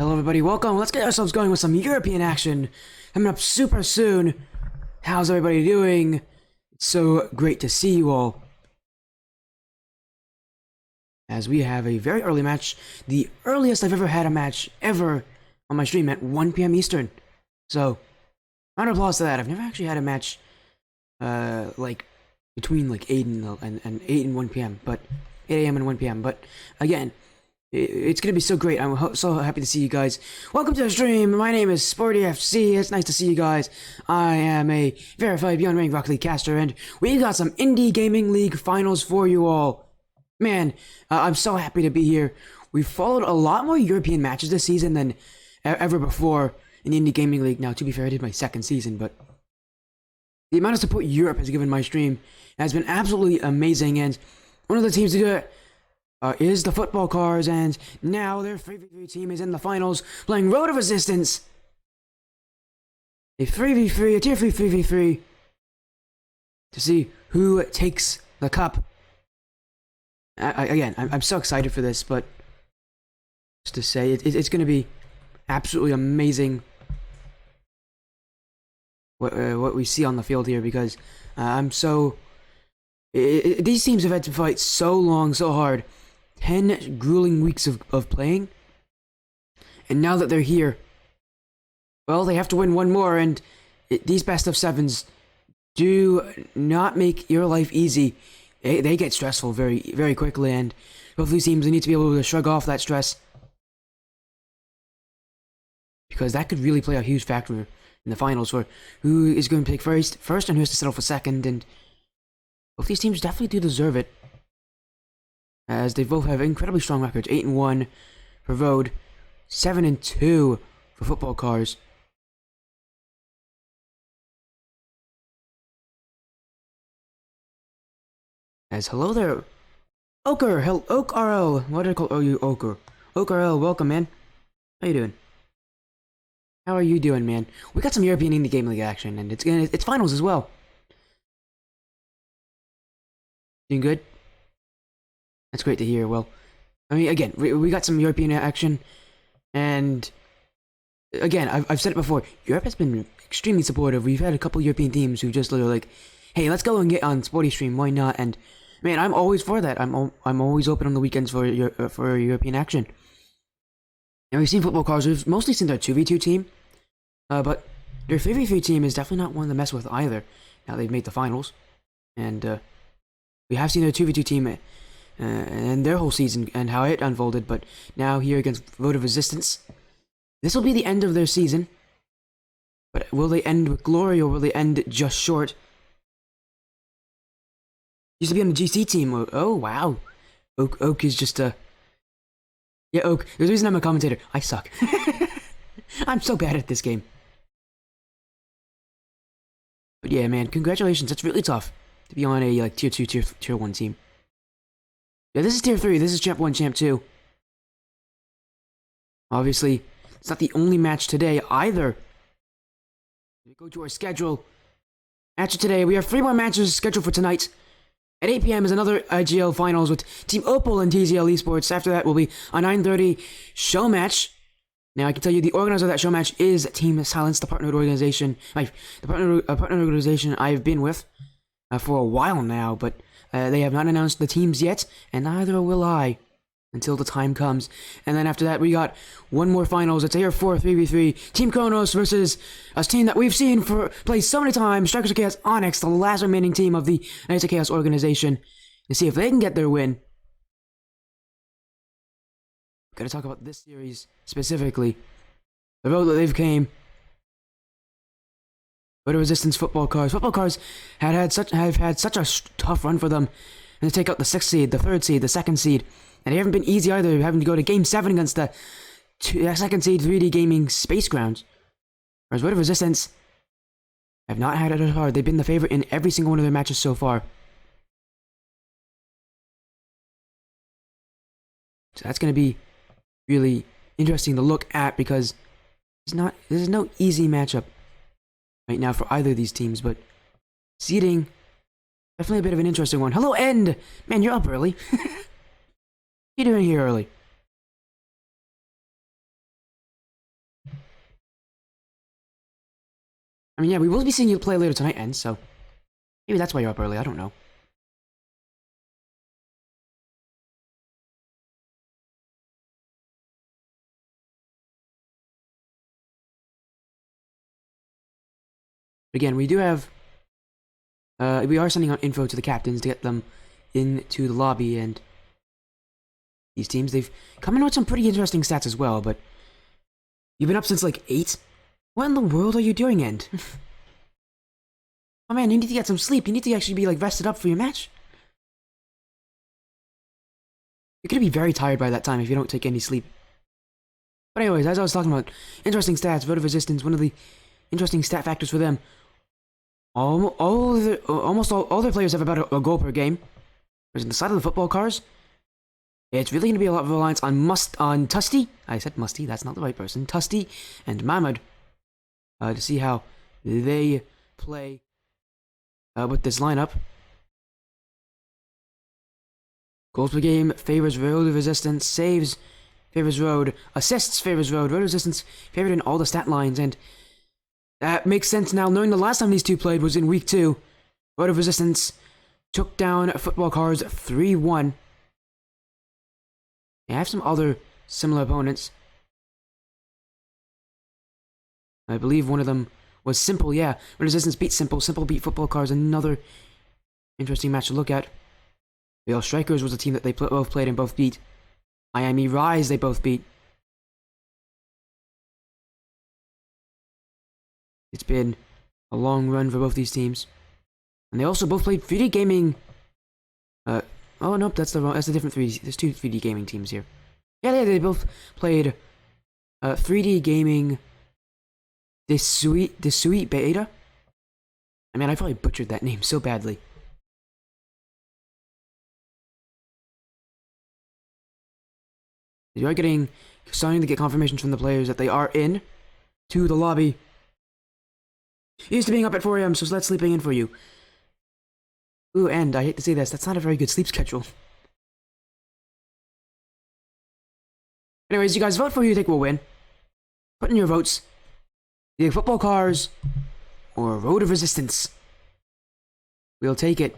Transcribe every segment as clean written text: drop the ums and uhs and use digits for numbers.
Hello everybody, welcome. Let's get ourselves going with some European action coming up super soon. How's everybody doing? It's so great to see you all. As we have a very early match, the earliest I've ever had a match ever on my stream at 1 p.m. Eastern. So, round of applause to that. I've never actually had a match like between like 8 and 8 and 1 p.m. but 8 a.m. and 1 p.m. But again, it's gonna be so great. I'm so happy to see you guys. Welcome to the stream. My name is SportyFC. It's nice to see you guys. I am a verified Beyond Rank Rocket League caster, and we got some Indy Gaming League finals for you all. Man, I'm so happy to be here. We've followed a lot more European matches this season than ever before in the Indy Gaming League. Now, to be fair, I did my second season, but the amount of support Europe has given my stream has been absolutely amazing, and one of the teams to do it is the football Carz, and now their 3v3 team is in the finals playing Road of Resistance. A 3v3, a tier 3 3v3 to see who takes the cup. I'm so excited for this, but just to say, it's going to be absolutely amazing what we see on the field here, because I'm so... these teams have had to fight so long, so hard. 10 grueling weeks of playing, and now that they're here, well, they have to win one more, and these best of sevens do not make your life easy. They get stressful very, very quickly, and both these teams need to be able to shrug off that stress, because that could really play a huge factor in the finals for who is going to pick first and who has to settle for second, and both these teams definitely do deserve it, as they both have incredibly strong records. 8-1 for Road, 7-2 for football Carz. As hello there, Oker, Oak RL. What did I call you, Oker? Oak RL, welcome, man. How you doing? How are you doing, man? We got some European Indie Game League action, and it's finals as well. Doing good? That's great to hear. Well, I mean, again, we got some European action, and again, I've said it before, Europe has been extremely supportive. We've had a couple European teams who just literally like, hey, let's go and get on Sporty Stream, why not? And man, I'm always for that. I'm always open on the weekends for European action. And we've seen football Carz. We've mostly seen their 2v2 team, but their 3v3 team is definitely not one to mess with either. Now they've made the finals, and we have seen their 2v2 team and their whole season and how it unfolded, but now here against Road of Resistance, this will be the end of their season. But will they end with glory, or will they end just short? Used to be on the GC team. Oh wow, Oak is just a... Yeah, Oak. There's a reason I'm a commentator. I suck. I'm so bad at this game. But yeah, man, congratulations. That's really tough to be on a like tier 2, tier 1 team. Yeah, this is tier 3. This is champ 1, champ 2. Obviously, it's not the only match today either. We go to our schedule. Match of today. We have 3 more matches scheduled for tonight. At 8 p.m. is another IGL finals with Team Opal and TZL Esports. After that will be a 9:30 show match. Now I can tell you the organizer of that show match is Team Silence, the partnered organization. The partner organization I've been with for a while now, but they have not announced the teams yet, and neither will I until the time comes. And then after that, we got one more finals. It's a tier 4 3v3. Team Kronos versus a team that we've seen play so many times. Strikers of Chaos Onyx, the last remaining team of the Knights of Chaos organization, to see if they can get their win. Gotta talk about this series specifically. The road that they've came. Road of Resistance football Carz. Football Carz have had such a tough run for them, and to take out the 6th seed, the 3rd seed, the 2nd seed. And they haven't been easy either, having to go to Game 7 against the 2nd seed 3D Gaming Space Grounds. Whereas Road of Resistance have not had it as hard. They've been the favorite in every single one of their matches so far. So that's going to be really interesting to look at, because this is no easy matchup right now for either of these teams, but seeding, definitely a bit of an interesting one. Hello, End! Man, you're up early. What are you doing here early? I mean, yeah, we will be seeing you play later tonight, End, so maybe that's why you're up early. I don't know. Again, we do have. We are sending out info to the captains to get them into the lobby, and these teams, they've come in with some pretty interesting stats as well, but you've been up since like 8? What in the world are you doing, End? Oh man, you need to get some sleep. You need to actually be like rested up for your match. You're gonna be very tired by that time if you don't take any sleep. But anyways, as I was talking about, interesting stats, vote of resistance, one of the interesting stat factors for them. Almost all their players have about a goal per game. Whereas on the side of the football cars, it's really going to be a lot of reliance on Tusty. I said Musty, that's not the right person. Tusty and Mahmoud to see how they play with this lineup. Goals per game favors Road of Resistance, saves favors Road, assists favors Road, Road of Resistance favored in all the stat lines, and that makes sense now, knowing the last time these two played was in Week 2. Road of Resistance took down Football Carz 3-1. I have some other similar opponents. I believe one of them was Simple, yeah. Resistance beat Simple, Simple beat Football Carz, another interesting match to look at. Real Strikers was a team that they both played and both beat. Miami Rise they both beat. It's been a long run for both these teams. And they also both played 3D Gaming. Oh, nope, that's a different 3D. There's two 3D Gaming teams here. Yeah, they both played 3D Gaming Disuit Beta. I mean, I probably butchered that name so badly. You are starting to get confirmations from the players that they are in to the lobby. Used to being up at 4 a.m., so that's sleeping in for you. Ooh, and I hate to say this, that's not a very good sleep schedule. Anyways, you guys vote for who you think will win. Put in your votes. Either Football Carz or Road of Resistance. We'll take it.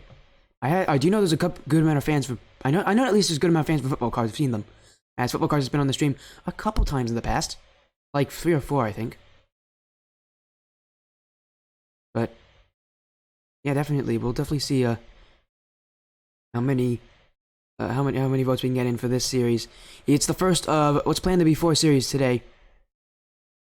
I do know there's a good amount of fans for. I know at least there's a good amount of fans for Football Carz. I've seen them, as Football Carz has been on the stream a couple times in the past, like 3 or 4, I think. But yeah, definitely, we'll definitely see how many votes we can get in for this series. It's the first of what's planned to be 4 series today.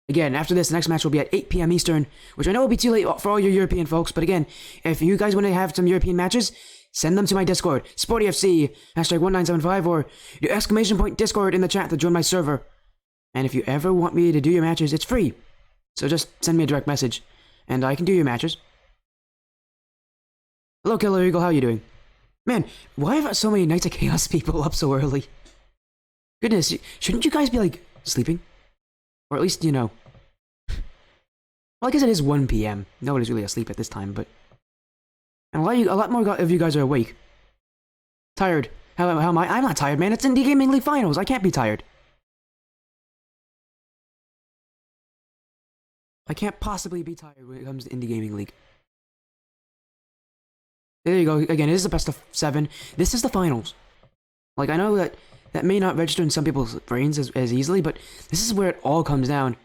Again, after this, the next match will be at 8 p.m. Eastern, which I know will be too late for all your European folks. But again, if you guys want to have some European matches, send them to my Discord, SportyFC, #1975, or do ! Discord in the chat to join my server. And if you ever want me to do your matches, it's free. So just send me a direct message, and I can do your matches. Hello, Killer Eagle, how are you doing? Man, why have so many Knights of Chaos people up so early? Goodness, shouldn't you guys be, like, sleeping? Or at least, you know... Well, I guess it is 1 p.m. Nobody's really asleep at this time, but... And a lot more of you guys are awake. Tired. How am I? I'm not tired, man. It's Indy Gaming League Finals. I can't be tired. I can't possibly be tired when it comes to Indie Gaming League. There you go. Again, it is the best of 7. This is the finals. Like, I know that may not register in some people's brains as easily, but this is where it all comes down.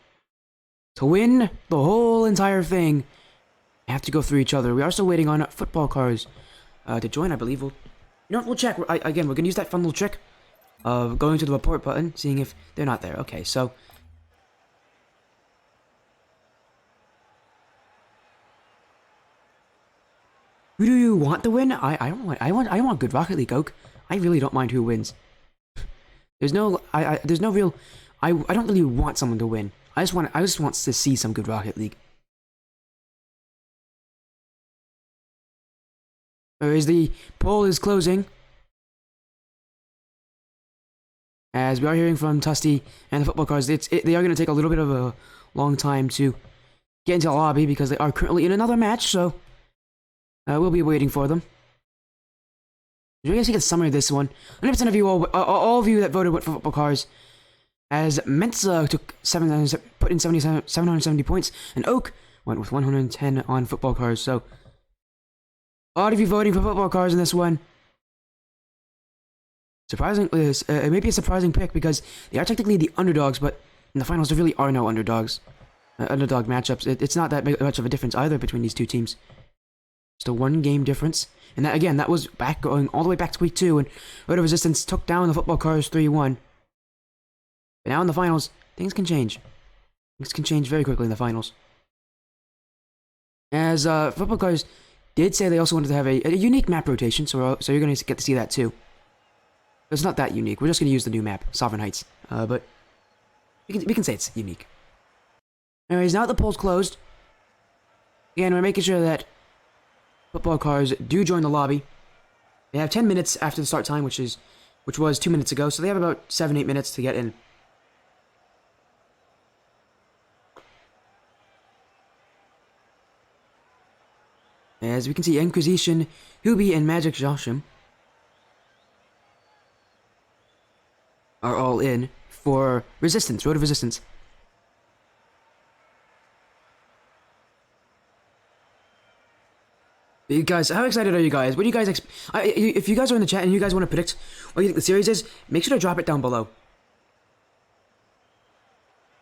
To win the whole entire thing, you have to go through each other. We are still waiting on Football Carz to join, I believe. We'll check. Again, we're going to use that fun little trick of going to the report button, seeing if they're not there. Okay, so... Who do you want to win? I want good Rocket League Oak. I really don't mind who wins. There's no real. I don't really want someone to win. I just want to see some good Rocket League. As the poll is closing, as we are hearing from Tusty and the Football Carz, they are going to take a little bit of a long time to get into the lobby because they are currently in another match. So. We'll be waiting for them. I guess you can summary this one. 100% of you all of you that voted went for Football Carz, as Mensa took put in 770 points, and Oak went with 110 on football Carz. So, a lot of you voting for football Carz in this one. Surprisingly, it may be a surprising pick because they are technically the underdogs, but in the finals there really are no underdogs. Underdog matchups. It's not that much of a difference either between these two teams. Just a one-game difference. And that, again, that was going all the way back to week 2, and Road to Resistance took down the football Carz 3-1. But now in the finals, things can change. Things can change very quickly in the finals. As football Carz did say they also wanted to have a unique map rotation, so you're going to get to see that too. It's not that unique. We're just going to use the new map, Sovereign Heights. But we can say it's unique. Anyways, now that the poll's closed, again, we're making sure that football Carz do join the lobby. They have 10 minutes after the start time, which was 2 minutes ago, so they have about 7-8 minutes to get in. As we can see, Inquisition, Hubi, and Magic Joshim are all in for Resistance, Road of Resistance. You guys, how excited are you guys? What do you guys if you guys are in the chat and you guys want to predict what you think the series is, make sure to drop it down below.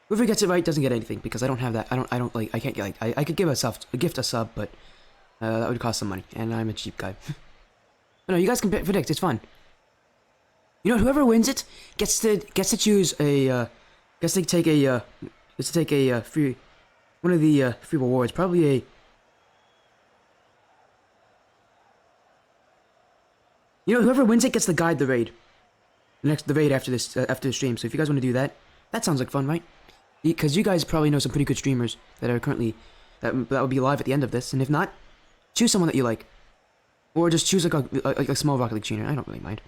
Whoever gets it right doesn't get anything because I don't have that. I can't get I could give a gift a sub, but that would cost some money, and I'm a cheap guy. But no, you guys can predict. It's fun. You know, whoever wins it gets to choose a gets to take a free one of the free rewards. Probably a. You know, whoever wins it gets to guide the raid. The raid after this after the stream. So if you guys want to do that, that sounds like fun, right? Because you guys probably know some pretty good streamers that are currently that will be live at the end of this, and if not, choose someone that you like, or just choose like a small Rocket League streamer. I don't really mind.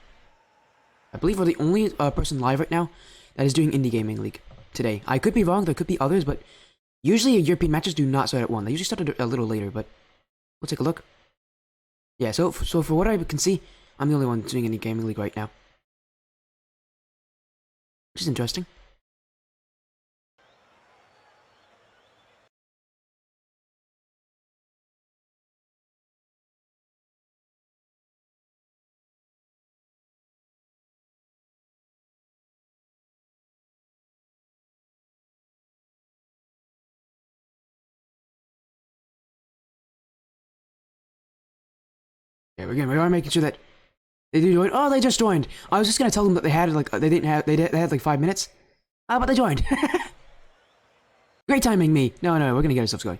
I believe we're the only person live right now that is doing Indie Gaming League today. I could be wrong. There could be others, but usually European matches do not start at 1. They usually start a little later. But we'll take a look. Yeah. So for what I can see, I'm the only one doing Indie Gaming League right now, which is interesting. Yeah, again, we are making sure that they do join. Oh, they just joined. I was just gonna tell them that they had like they had like 5 minutes. But they joined. Great timing, me. No, we're gonna get ourselves going.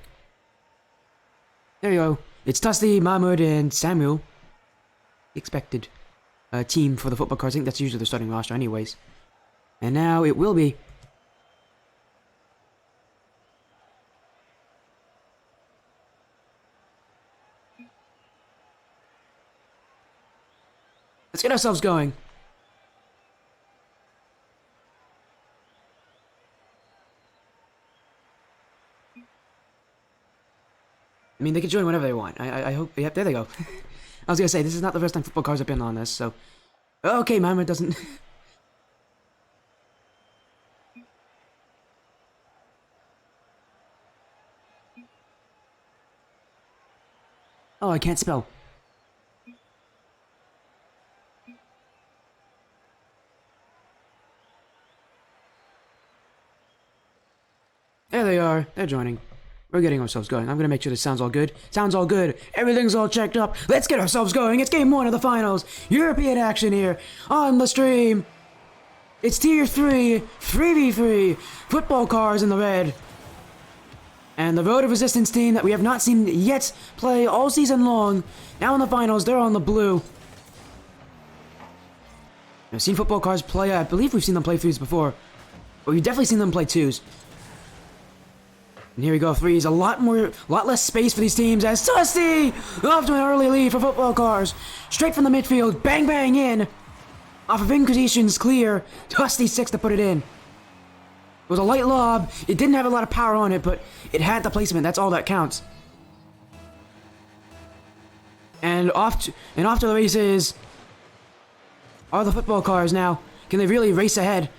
There you go. It's Dusty, Mahmoud, and Samuel. The expected team for the football Carz. I think that's usually the starting roster, anyways. And now it will be. Let's get ourselves going. I mean, they can join whenever they want. I hope. Yep, there they go. I was gonna say, this is not the first time football Carz have been on this, so. Okay, Mama doesn't. Oh, I can't spell. There they are. They're joining. We're getting ourselves going. I'm gonna make sure this sounds all good. Sounds all good. Everything's all checked up. Let's get ourselves going. It's game 1 of the finals. European action here on the stream. It's tier 3, 3v3. Football Carz in the red. And the Road of Resistance team that we have not seen yet play all season long. Now in the finals, they're on the blue. I've seen football Carz play. I believe we've seen them play 3s before. But we've definitely seen them play 2s. And here we go, 3s. A lot less space for these teams as Dusty off to an early lead for football Carz. Straight from the midfield, bang bang in. Off of Inquisition's clear, Dusty 6 to put it in. It was a light lob. It didn't have a lot of power on it, but it had the placement. That's all that counts. And off to the races are the football Carz now. Can they really race ahead?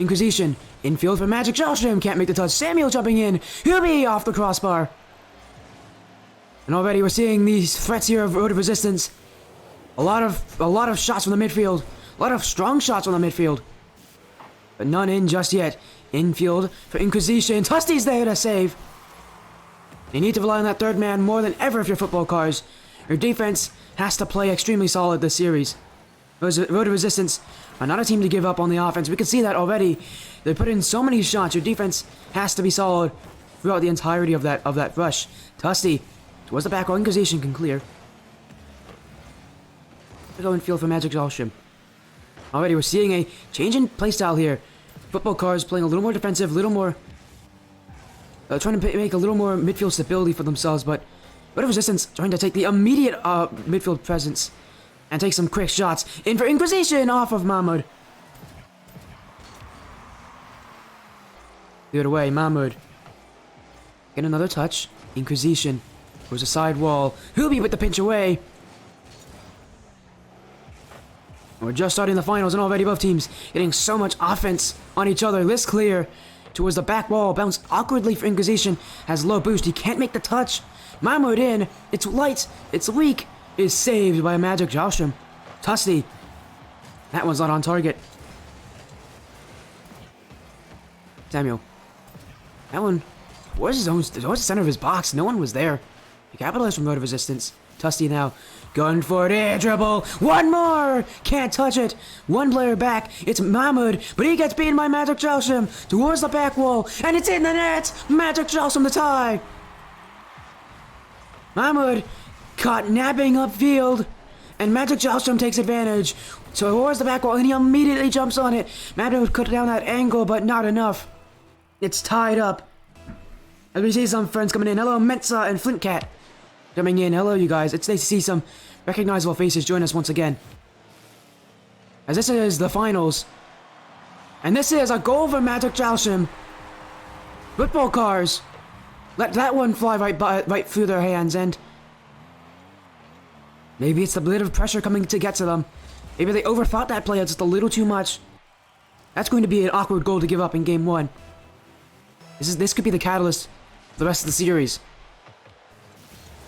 Inquisition. Infield for Magic Joshim. Can't make the touch. Samuel jumping in. He'll be off the crossbar. And already we're seeing these threats here of Road of Resistance. A lot of shots from the midfield. A lot of strong shots from the midfield. But none in just yet. Infield for Inquisition. Tusty's there to save. You need to rely on that third man more than ever if you're football cars. Your defense has to play extremely solid this series. Road of Resistance are not a team to give up on the offense. We can see that already. They put in so many shots. Your defense has to be solid throughout the entirety of that rush. Tusty towards the back row. Inquisition can clear. Go in field for Magic Josham. Already we're seeing a change in playstyle here. Football cars playing a little more defensive, a little more trying to make a little more midfield stability for themselves, but Road of Resistance trying to take the immediate midfield presence and take some quick shots. In for Inquisition off of Mahmoud. Cleared away, Mahmoud. Get another touch. Inquisition. Goes a side wall. Hubi with the pinch away. We're just starting the finals and already both teams getting so much offense on each other. List clear. Towards the back wall. Bounce awkwardly for Inquisition. Has low boost. He can't make the touch. Mahmoud in. It's light. It's weak. Is saved by Magic Josham. Tusty. That one's not on target. Samuel. That one was towards the center of his box. No one was there. He capitalized from Road of Resistance. Tusty now going for it. Air dribble. One more. Can't touch it. One player back. It's Mahmoud, but he gets beaten by Magic Josham towards the back wall, and it's in the net. Magic Josham the tie. Mahmoud caught napping upfield, and Magic Josham takes advantage towards the back wall, and he immediately jumps on it. Mahmoud cut down that angle, but not enough. It's tied up. As we see some friends coming in. Hello, Mensa and Flintcat coming in. Hello, you guys. It's nice to see some recognizable faces join us once again. As this is the finals. And this is a goal for Magic Josham. Football cars. Let that one fly right through their hands, and maybe it's the bit of pressure coming to get to them. Maybe they overthought that play just a little too much. That's going to be an awkward goal to give up in game one. This could be the catalyst for the rest of the series.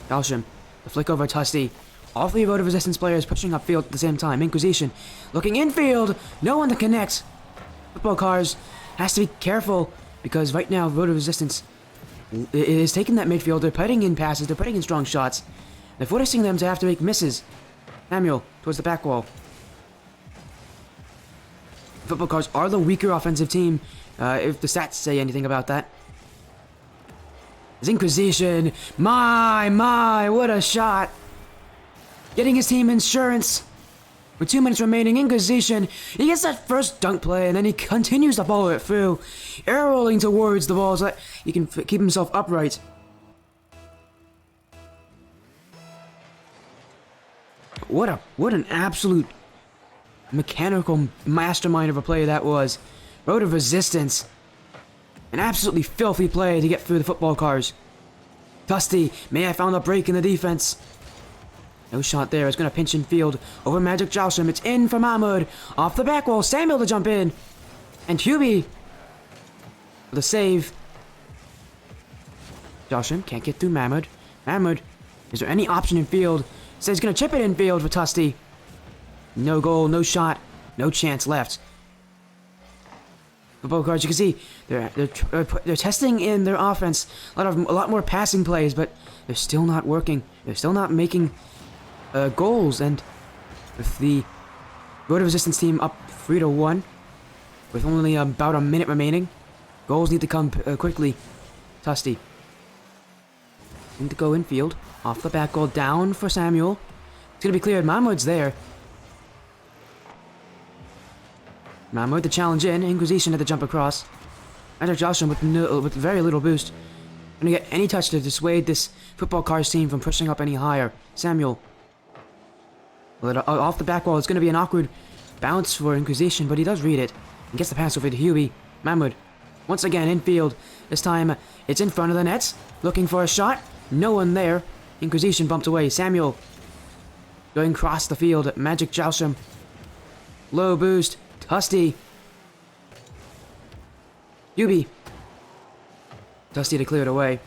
Josham, the flick over Tusty. All three Road of Resistance players pushing upfield at the same time. Inquisition looking infield. No one to connect. Football cars has to be careful because right now Road of Resistance is taking that midfield. They're putting in passes. They're putting in strong shots. They're forcing them to have to make misses. Samuel towards the back wall. Football cars are the weaker offensive team, if the stats say anything about that. His Inquisition. My, what a shot. Getting his team insurance. With 2 minutes remaining, Inquisition, he gets that first dunk play, and then he continues to follow it through, air rolling towards the ball so that he can keep himself upright. What an absolute mechanical mastermind of a play that was. Road of Resistance. An absolutely filthy play to get through the football cars. Tusty may have found a break in the defense. No shot there. It's going to pinch in field over Magic Josham. It's in for Mahmoud. Off the back wall. Samuel to jump in. And Hubie for the save. Josham can't get through Mahmoud. Mahmoud, is there any option in field? Says he's going to chip it in field for Tusty. No goal, no shot, no chance left. Football cards, you can see they're testing in their offense a lot more passing plays, but they're still not working. They're still not making goals. And with the Road of Resistance team up 3-1, with only about a minute remaining, goals need to come quickly. Tusty need to go infield, off the back goal, down for Samuel. It's gonna be cleared. Mahmoud's there. Mahmoud the challenge in. Inquisition had to jump across. Magic Josham with very little boost. Gonna get any touch to dissuade this football cars team from pushing up any higher. Samuel. Off the back wall. It's gonna be an awkward bounce for Inquisition, but he does read it. And gets the pass over to Huey. Mahmoud. Once again infield. This time it's in front of the nets. Looking for a shot. No one there. Inquisition bumped away. Samuel. Going across the field. Magic Josham. Low boost. Tusty. Yubi. Tusty to clear it away.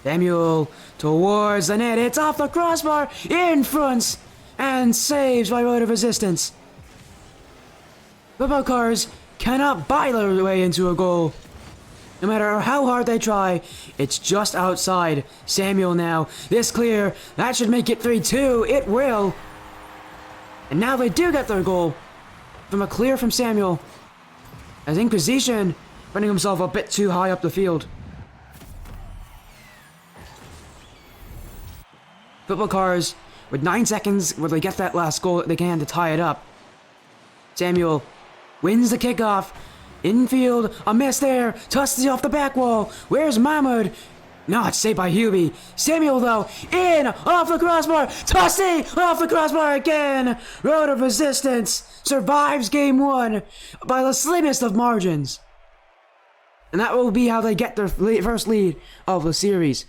Samuel towards the net. It's off the crossbar in front and saves by Road of Resistance. Football Carz cannot buy their way into a goal. No matter how hard they try, it's just outside. Samuel now. This clear. That should make it 3-2. It will. And now they do get their goal from a clear from Samuel. As Inquisition running himself a bit too high up the field. Football Carz with 9 seconds where they get that last goal they can to tie it up. Samuel wins the kickoff. Infield, a miss there. Tusty off the back wall. Where's Mahmoud? No, it's saved by Hubie. Samuel, though, in, off the crossbar. Tusty, off the crossbar again. Road of Resistance survives game 1 by the slimmest of margins. And that will be how they get their first lead of the series.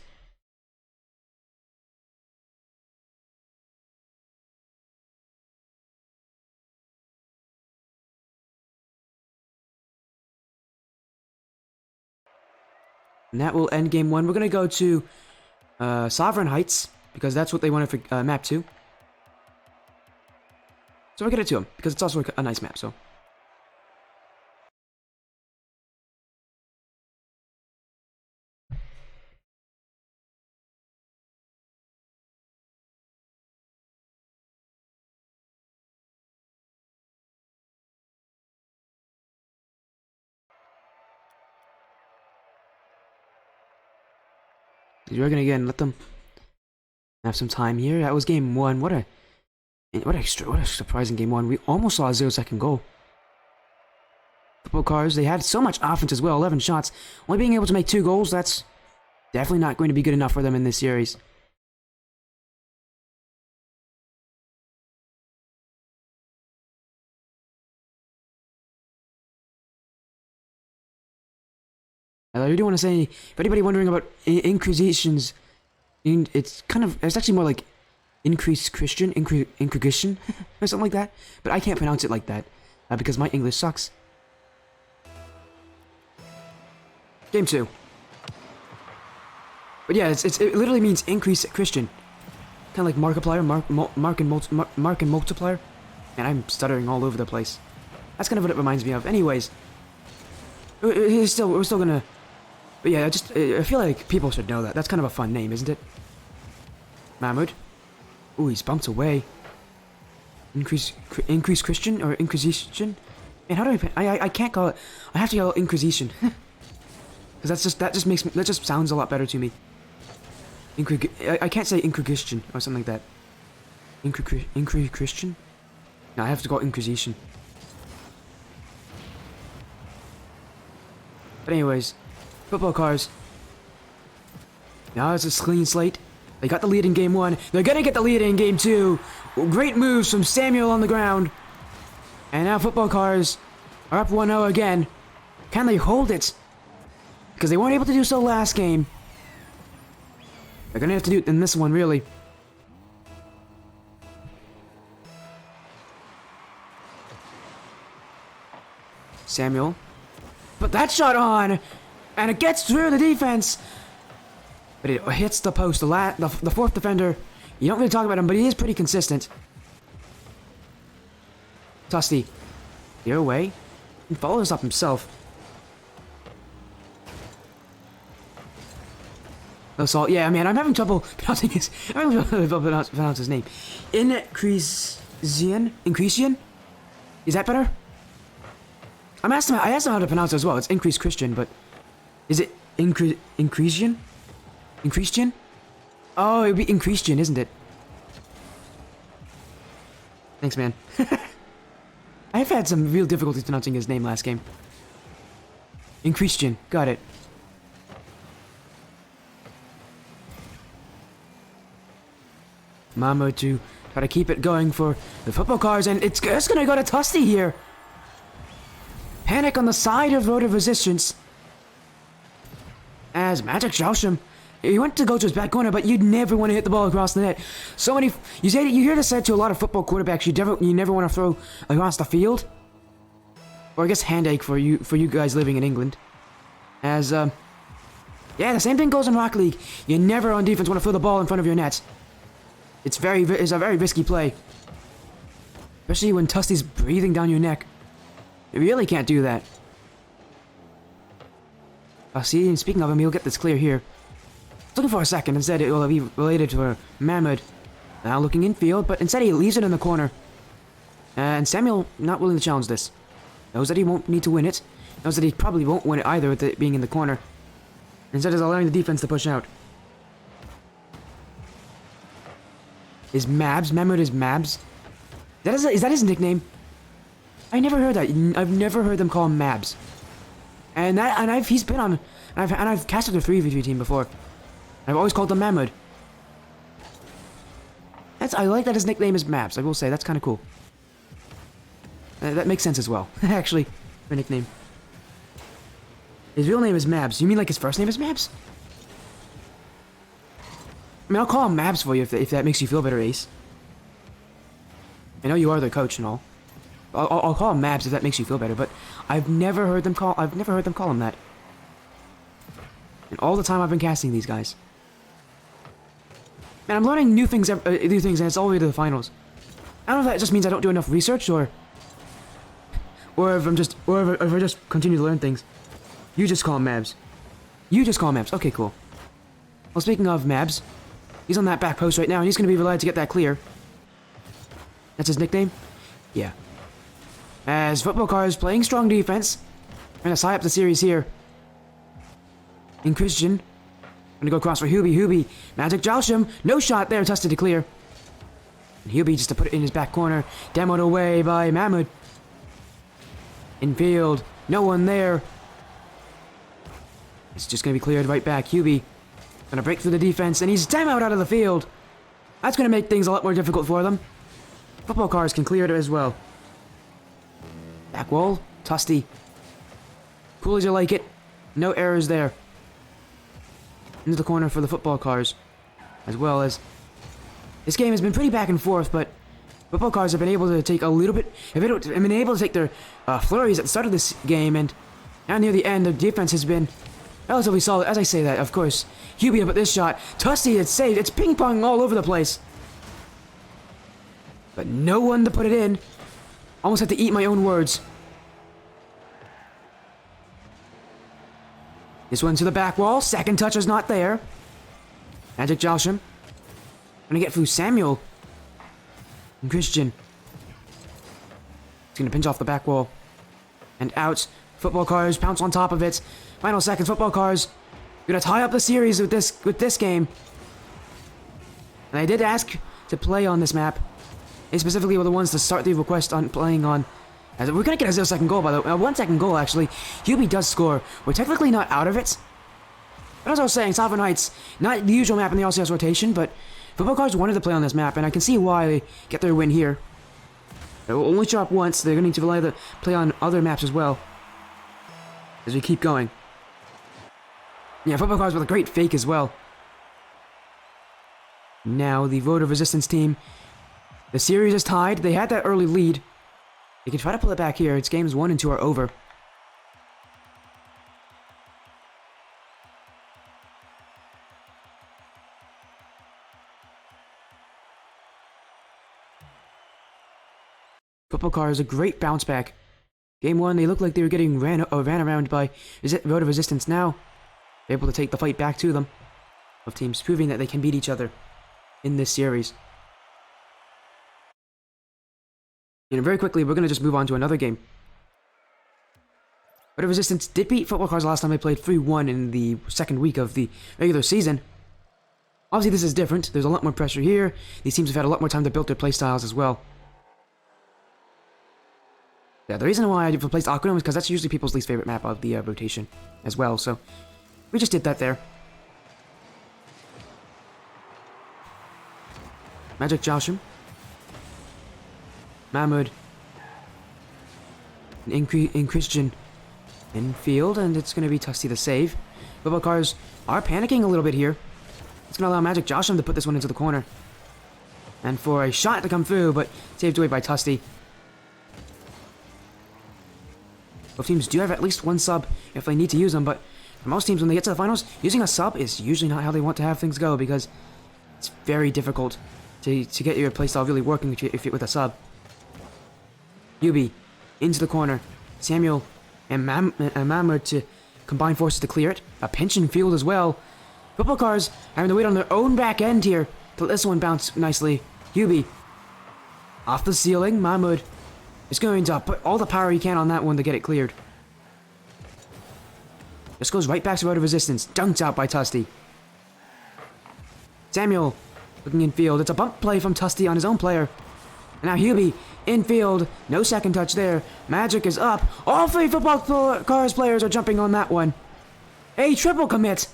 And that will end game 1. We're going to go to Sovereign Heights, because that's what they wanted for map 2. So we'll get it to them, because it's also a nice map, so. You're gonna again let them have some time here. That was game 1. What a surprising game 1. We almost saw a 0-second goal. Football Carz, they had so much offense as well. 11 shots, only being able to make 2 goals. That's definitely not going to be good enough for them in this series. I do want to say, if anybody wondering about Inquisitions, it's actually more like Increased Christian, Inquisition, or something like that. But I can't pronounce it like that, because my English sucks. Game 2. But yeah, it literally means Increased Christian. Kind of like Markiplier, Mark and Multiplier. And I'm stuttering all over the place. That's kind of what it reminds me of. Anyways, we're still gonna... But yeah, I feel like people should know that. That's kind of a fun name, isn't it? Mahmoud. Ooh, he's bumped away. Increase Christian or Inquisition? Man, how do I can't call it. I have to yell Inquisition. Because that just sounds a lot better to me. I can't say Inquisition or something like that. Christian? No, I have to go Inquisition. But anyways, Football Carz. Now it's a clean slate. They got the lead in game 1. They're gonna get the lead in game 2. Great moves from Samuel on the ground. And now Football Carz are up 1-0 again. Can they hold it? Because they weren't able to do so last game. They're gonna have to do it in this one, really. Samuel. Put that shot on! And it gets through the defense! But it hits the post. The fourth defender, you don't really talk about him, but he is pretty consistent. Tusty. The other way. He follows up himself. Assault. Yeah, man, I'm having trouble pronouncing his... I'm having trouble pronounce his name. Inquisition? Is that better? I asked him how to pronounce it as well. It's Increased Christian, but... Is it Increasian? Increasian? Oh, it would be Increasian, isn't it? Thanks, man. I've had some real difficulties pronouncing his name last game. Increasian. Got it. Mamo to try to keep it going for the Football Carz, and it's just gonna go to Tusty here. Panic on the side of Road of Resistance. As Magic Josham, he went to go to his back corner, but you'd never want to hit the ball across the net. So many, you hear this said to a lot of football quarterbacks, you never want to throw across the field. Or I guess hand ache for you guys living in England. As Yeah, the same thing goes in Rocket League. You never on defense want to throw the ball in front of your net. It's a very risky play. Especially when Tusty's breathing down your neck. You really can't do that. See, and speaking of him, he'll get this clear here. Looking for a second, instead it will be related to Mahmoud. Now looking infield, but instead he leaves it in the corner. And Samuel not willing to challenge this. Knows that he won't need to win it. Knows that he probably won't win it either with it being in the corner. Instead is allowing the defense to push out. Is Mabs? Mahmoud is Mabs? Is that his nickname? I never heard that. I've never heard them call him Mabs. He's been on, I've casted a 3v3 team before. I've always called him Mahmoud. I like that his nickname is Mabs. I will say that's kind of cool. That makes sense as well. Actually, for a nickname. His real name is Mabs. You mean like his first name is Mabs? I mean, I'll call him Mabs for you if that makes you feel better, Ace. I know you are the coach and all. I'll call him Mabs if that makes you feel better, but I've never heard them call him that. And all the time I've been casting these guys. Man, I'm learning new things, and it's all the way to the finals. I don't know if that just means I don't do enough research, or if I just continue to learn things. You just call him Mabs. You just call him Mabs. Okay, cool. Well, speaking of Mabs, he's on that back post right now, and he's going to be relied to get that clear. That's his nickname? Yeah. As Football Carz playing strong defense. Trying to tie up the series here. In Christian. Gonna go across for Hubie. Hubie. Magic Josham. No shot there. Tusted to clear. And Hubie just to put it in his back corner. Demoed away by Mahmoud. Infield. No one there. It's just gonna be cleared right back. Hubie. Gonna break through the defense. And he's demoed out of the field. That's gonna make things a lot more difficult for them. Football Carz can clear it as well. Back wall. Tusty. Cool as you like it. No errors there. Into the corner for the Football Carz. As well as... This game has been pretty back and forth, but... Football Carz have been able to take a little bit... Have been able to take their flurries at the start of this game, and... Now near the end, the defense has been... relatively solid. As I say that, of course. Hubie up at this shot. Tusty, it's saved. It's ping-pong all over the place. But no one to put it in. Almost had to eat my own words. This one to the back wall. Second touch is not there. Magic Josham. Gonna get through Samuel. And Christian. He's gonna pinch off the back wall. And out. Football Carz pounce on top of it. Final seconds. Football Carz. Gonna tie up the series with this game. And I did ask to play on this map. They specifically were the ones to start the request on playing on. As we're gonna get a 0-second goal, by the way. 1 second goal, actually. Hubie does score. We're technically not out of it. But as I was saying, Sovereign Heights, not the usual map in the LCS rotation, but Football Carz wanted to play on this map, and I can see why they get their win here. They will only show up once. They're going to rely to play on other maps as well. As we keep going. Yeah, Football Carz with a great fake as well. Now, the Vote of Resistance team. The series is tied. They had that early lead. They can try to pull it back here. It's games 1 and 2 are over. Football Carz, a great bounce back. Game 1, they looked like they were getting ran around by Vote of Resistance. Now, they're able to take the fight back to them. Of teams proving that they can beat each other in this series. And very quickly, we're going to just move on to another game. Vote of Resistance did beat Football Carz last time they played 3-1 in the second week of the regular season. Obviously, this is different. There's a lot more pressure here. These teams have had a lot more time to build their playstyles as well. Yeah, the reason why I replaced Aquanome is because that's usually people's least favorite map of the rotation as well, so we just did that there. Magic Josham. Mahmoud. In Christian. Infield, and it's going to be Tusty to save. Football Carz are panicking a little bit here. It's going to allow Magic Josham to put this one into the corner. And for a shot to come through, but saved away by Tusty. Both teams do have at least one sub if they need to use them, but For most teams, when they get to the finals, using a sub is usually not how they want to have things go because it's very difficult to get your playstyle really working with a sub. Yubi into the corner. Samuel and Mahmoud to combine forces to clear it. A pinch in field as well. Football Carz having to wait on their own back end here to let this one bounce nicely. Yubi off the ceiling. Mahmoud is going to put all the power he can on that one to get it cleared. This goes right back to Road of Resistance. Dunked out by Tusty. Samuel looking in field. It's a bump play from Tusty on his own player. And now Hubie in field. No second touch there. Magic is up. All three Football Carz players are jumping on that one. A triple commit.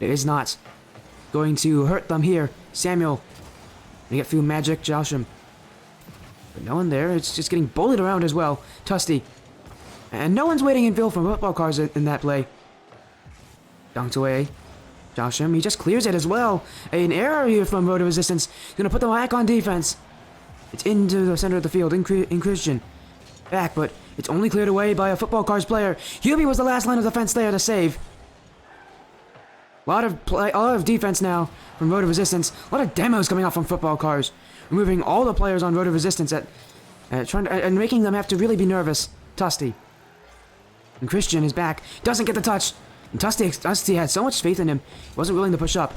It is not going to hurt them here. Samuel. They get through Magic. Josham. But no one there. It's just getting bullied around as well. Tusty. And no one's waiting in field from Football Carz in that play. Dunked away. Josham, he just clears it as well. An error here from Road of Resistance. Gonna put them back on defense. It's into the center of the field in Christian. Back, but it's only cleared away by a Football Carz player. Hubie was the last line of defense there to save. A lot of defense now from Road of Resistance. A lot of demos coming out from Football Carz. Removing all the players on Road of Resistance and making them have to really be nervous. Tusty. And Christian is back. Doesn't get the touch. And Tusty had so much faith in him. He wasn't willing to push up.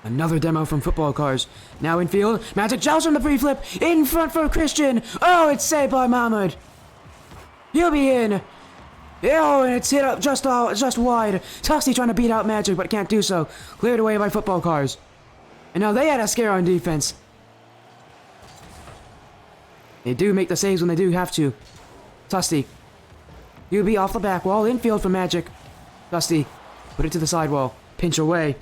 Another demo from Football Carz. Now in field. Magic Joust from the pre-flip. In front for Christian. Oh, it's saved by Mahmoud. He'll be in. Oh, and it's hit up just wide. Tusty trying to beat out Magic, but can't do so. Cleared away by Football Carz. And now they had a scare on defense. They do make the saves when they do have to. Tusty. Yubi off the back wall, infield for Magic. Tusty, put it to the sidewall. Pinch away.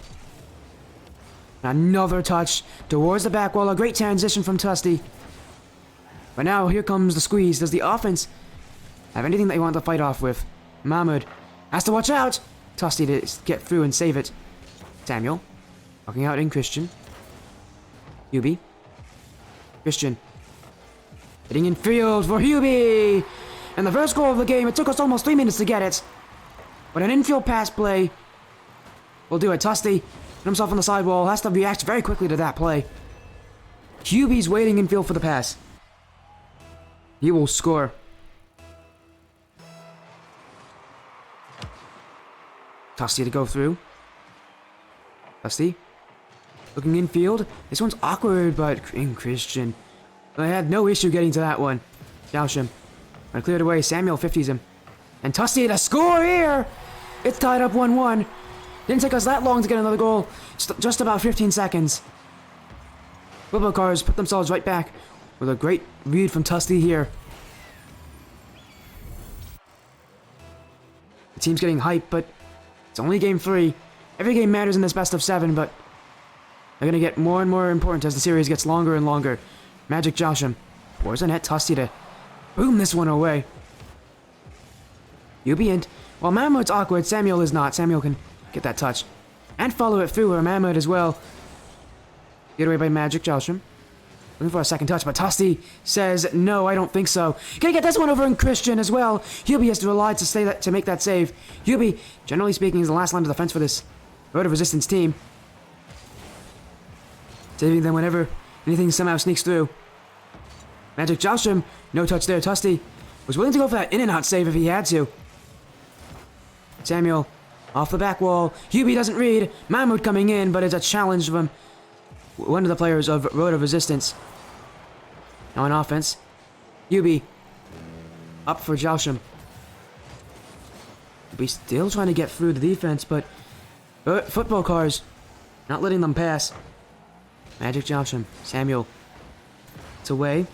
Another touch towards the back wall. A great transition from Tusty. But now here comes the squeeze. Does the offense have anything they want to fight off with? Mahmoud has to watch out. Tusty to get through and save it. Samuel, walking out in Christian. Yubi. Christian. Hitting in field for Hubie! And the first goal of the game, it took us almost 3 minutes to get it. But an infield pass play will do it. Tusty put himself on the sidewall, has to react very quickly to that play. Hubie's waiting in field for the pass. He will score. Tusty to go through. Tusty looking in field. This one's awkward, but in Christian. I had no issue getting to that one. Josham. I cleared away. Samuel 50s him. And Tusty to score here! It's tied up 1-1. Didn't take us that long to get another goal. Just about 15 seconds. Football Carz put themselves right back with a great read from Tusty here. The team's getting hyped, but it's only game 3. Every game matters in this best of 7, but they're going to get more and more important as the series gets longer and longer. Magic Josham pours a net. Tusty to boom this one away. Yubi in. While Mahmoud's awkward, Samuel is not. Samuel can get that touch. And follow it through with Mahmoud as well. Get away by Magic Josham. Looking for a second touch, but Tusty says, no, I don't think so. Gonna get this one over in Christian as well. Yubi has to rely to make that save. Yubi, generally speaking, is the last line of defense for this Road of Resistance team. Saving them whenever anything somehow sneaks through. Magic Josham, no touch there. Tusty was willing to go for that in and out save if he had to. Samuel off the back wall. Hubie doesn't read. Mahmoud coming in, but it's a challenge from one of the players of Road of Resistance. Now on offense, Hubie up for Josham. Hubie still trying to get through the defense, but Football Carz not letting them pass. Magic Josham, Samuel. It's away.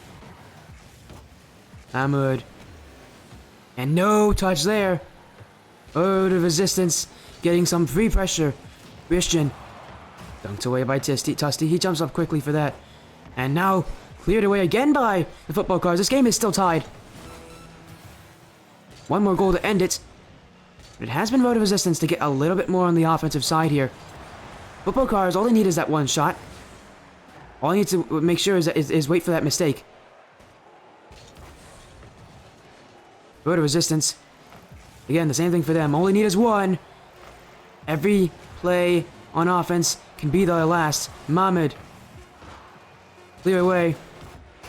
Mahmoud. And no touch there. Road of Resistance getting some free pressure. Christian. Dunked away by Tusty. He jumps up quickly for that. And now cleared away again by the Football Carz. This game is still tied. One more goal to end it. But it has been Road of Resistance to get a little bit more on the offensive side here. Football Carz, all they need is that one shot. All I need to make sure is wait for that mistake. Road of Resistance Again, the same thing for them. All they need is one. Every play on offense can be their last. Mahmoud. Clear away.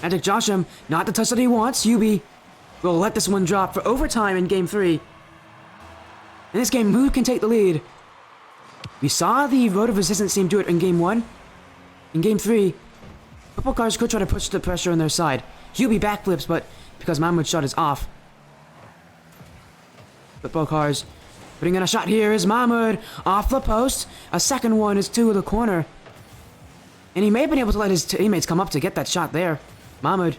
Magic Josham, not the touch that he wants. Yubi will let this one drop for overtime in Game 3. In this game, who can take the lead? We saw the Road of Resistance team do it in Game 1. In Game 3, Football Carz could try to push the pressure on their side. Yubi backflips, but because Mahmoud's shot is off. Football Carz putting in a shot here is Mahmoud off the post. A second one is to the corner. And he may have been able to let his teammates come up to get that shot there. Mahmoud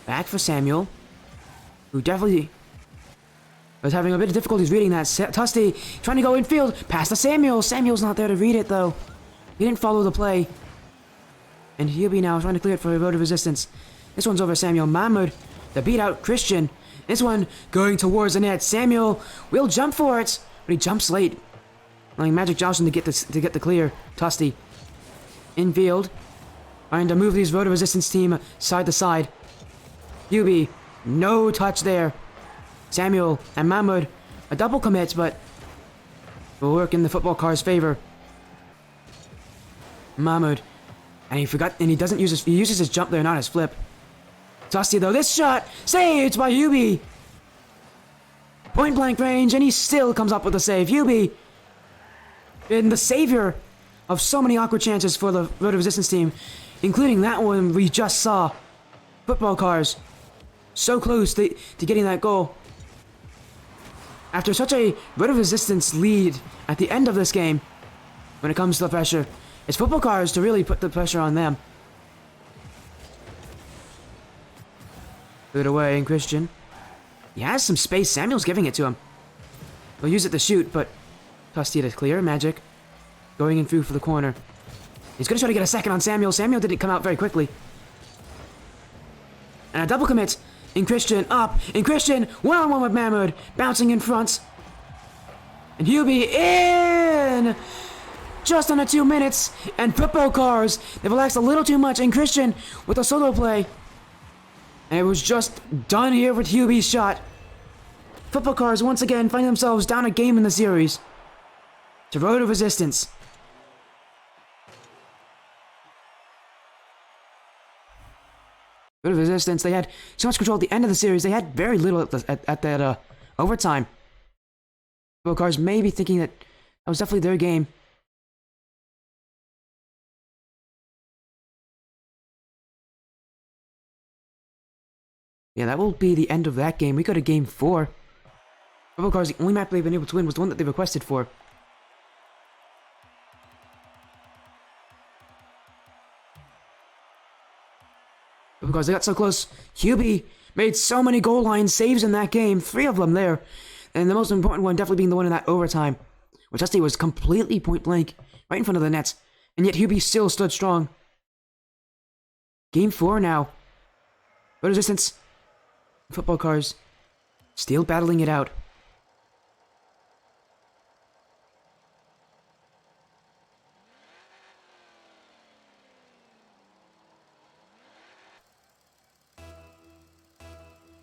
back for Samuel, who definitely was having a bit of difficulties reading that. Tusty trying to go infield, pass to Samuel. Samuel's not there to read it though. He didn't follow the play. And Yubi now trying to clear it for a Road of Resistance. This one's over Samuel. Mahmoud, the beat out Christian. This one going towards the net. Samuel will jump for it, but he jumps late, allowing Magic Johnson to get the clear. Tusty infield, trying to move these Road of Resistance team side to side. Yubi, no touch there. Samuel and Mahmoud, a double commit, but will work in the Football Carz' favor. Mahmoud, and he uses his jump there, not his flip. Tusty though, this shot saved by Yubi. Point blank range, and he still comes up with a save. Yubi, been the savior of so many awkward chances for the Road of Resistance team, including that one we just saw. Football Carz so close to getting that goal. After such a Road of Resistance lead at the end of this game, when it comes to the pressure, it's Football Carz to really put the pressure on them. Put it away, and Christian. He has some space. Samuel's giving it to him. He'll use it to shoot, but Tusty to clear. Magic going in through for the corner. He's going to try to get a second on Samuel. Samuel didn't come out very quickly. And a double commit. In Christian, up. In Christian, one-on-one with Mahmoud. Bouncing in front. And Yubi in! Just under 2 minutes. And Football Carz, they've relaxed a little too much. And Christian with a solo play. And it was just done here with Yubi's shot. Football Carz once again find themselves down a game in the series. To Road of Resistance. Road of Resistance, they had so much control at the end of the series, they had very little at that overtime. Football Carz may be thinking that was definitely their game. Yeah, that will be the end of that game. We go to Game 4. Football Carz, the only map they've been able to win was the one that they requested for. Football Carz, they got so close. Yubi made so many goal line saves in that game. 3 of them there. And the most important one definitely being the one in that overtime, which Tusty was completely point blank, right in front of the net. And yet Yubi still stood strong. Game 4 now. Road of Resistance. Football Carz still battling it out.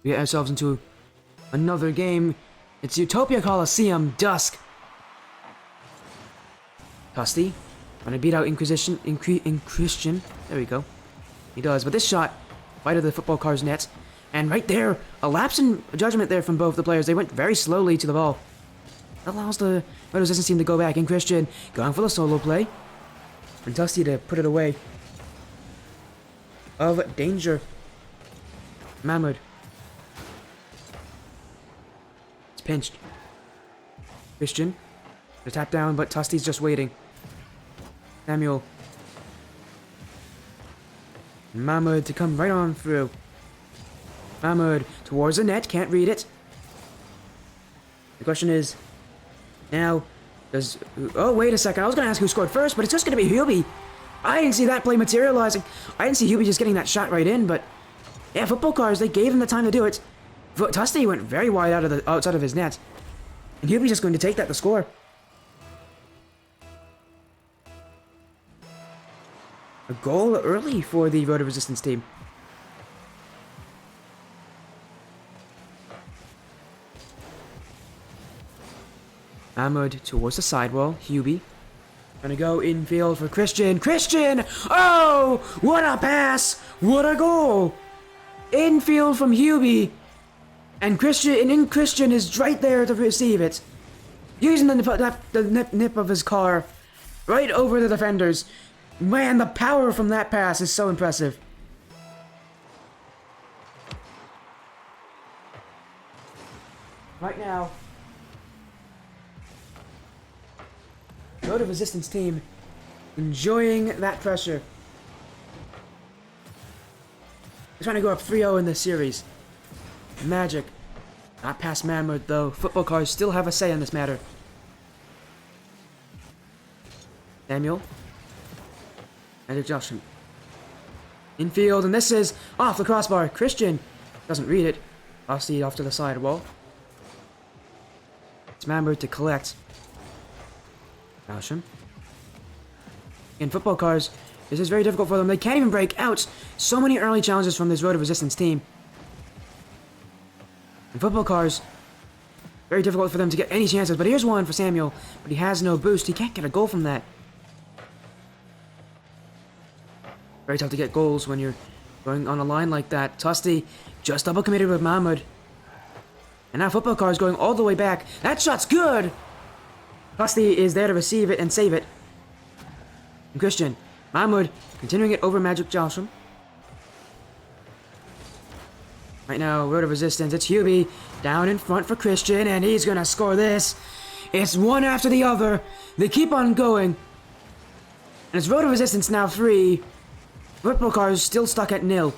We get ourselves into another game. It's Utopia Coliseum, Dusk. Tusty trying to beat out Christian. There we go. He does, but this shot wide of the Football Carz net. And right there, a lapse in judgment there from both the players. They went very slowly to the ball. That allows the Road of Resistance team to go back. And Christian going for the solo play. And Tusty to put it away. Of danger. Mahmoud. It's pinched. Christian. The tap down, but Tusty's just waiting. Samuel. Mahmoud to come right on through. Mahmoud towards the net, can't read it. The question is, now, does... Oh, wait a second, I was going to ask who scored first, but it's just going to be Yubi. I didn't see that play materializing. I didn't see Yubi just getting that shot right in, but... Yeah, Football Carz, they gave him the time to do it. Tusty went very wide outside of his net. And Yubi's just going to take that to score. A goal early for the Road of Resistance team. Mahmoud towards the sidewall. Hubie. Gonna go infield for Christian. Christian! Oh! What a pass! What a goal! Infield from Hubie. And Christian is right there to receive it. Using the nip of his car. Right over the defenders. Man, the power from that pass is so impressive. Right now, go to Resistance team, enjoying that pressure. They're trying to go up 3-0 in this series. Magic. Not past Mahmoud, though. Football Carz still have a say in this matter. Samuel. And Joshua. Infield, and this is off the crossbar. Christian doesn't read it. Rusty off to the sidewall. It's Mahmoud to collect. Joshua. In Football Carz, this is very difficult for them. They can't even break out. So many early challenges from this Road of Resistance team. In Football Carz, very difficult for them to get any chances. But here's one for Samuel. But he has no boost. He can't get a goal from that. Very tough to get goals when you're going on a line like that. Tusty just double committed with Mahmoud. And now Football Carz going all the way back. That shot's good! Tusty is there to receive it and save it. And Christian. Mahmoud continuing it over Magic Joshua. Right now, Road of Resistance. It's Hubie down in front for Christian, and he's gonna score this. It's one after the other. They keep on going. And it's Road of Resistance now 3. Football Carz still stuck at 0.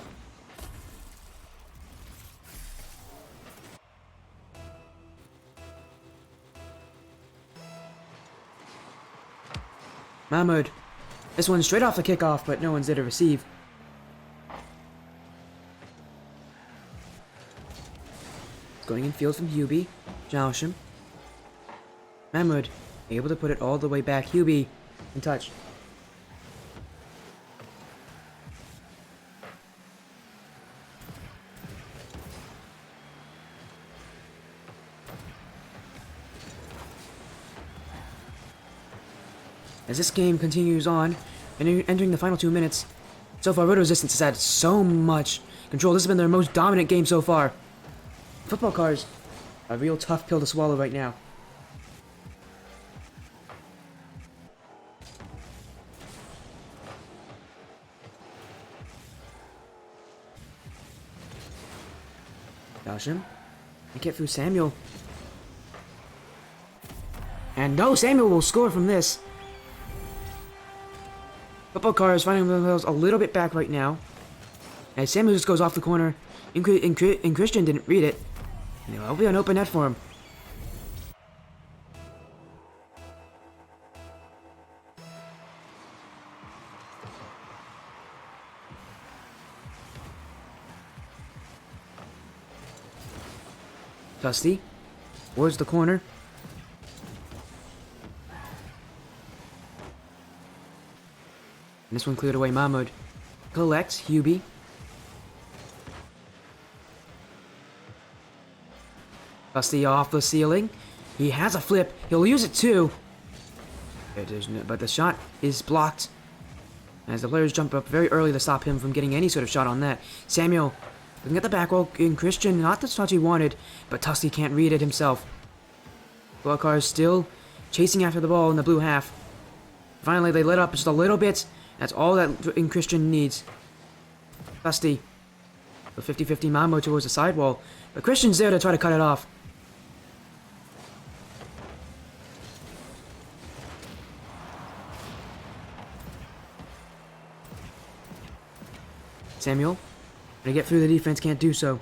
Mahmoud. This one straight off the kickoff, but no one's there to receive. Going in field from Hubie. Joshua. Mahmoud. Able to put it all the way back. Hubie in touch. As this game continues on, and entering the final 2 minutes, so far Road Resistance has had so much control. This has been their most dominant game so far. Football Carz, a real tough pill to swallow right now. Joshua, and get through Samuel. And no, Samuel will score from this. Football Carz finding themselves a little bit back right now. As Samuel just goes off the corner. And Christian didn't read it. And it'll be an open net for him. Dusty. Towards the corner. And this one cleared away Mahmoud. Collects Hubie. Dusty off the ceiling. He has a flip. He'll use it too. But the shot is blocked. As the players jump up very early to stop him from getting any sort of shot on that. Samuel looking at the back row in Christian. Not the shot he wanted. But Dusty can't read it himself. Carz still chasing after the ball in the blue half. Finally, they let up just a little bit. That's all that Christian needs. Dusty. The 50-50 Mambo towards the sidewall. But Christian's there to try to cut it off. Samuel. Trying to get through the defense, can't do so.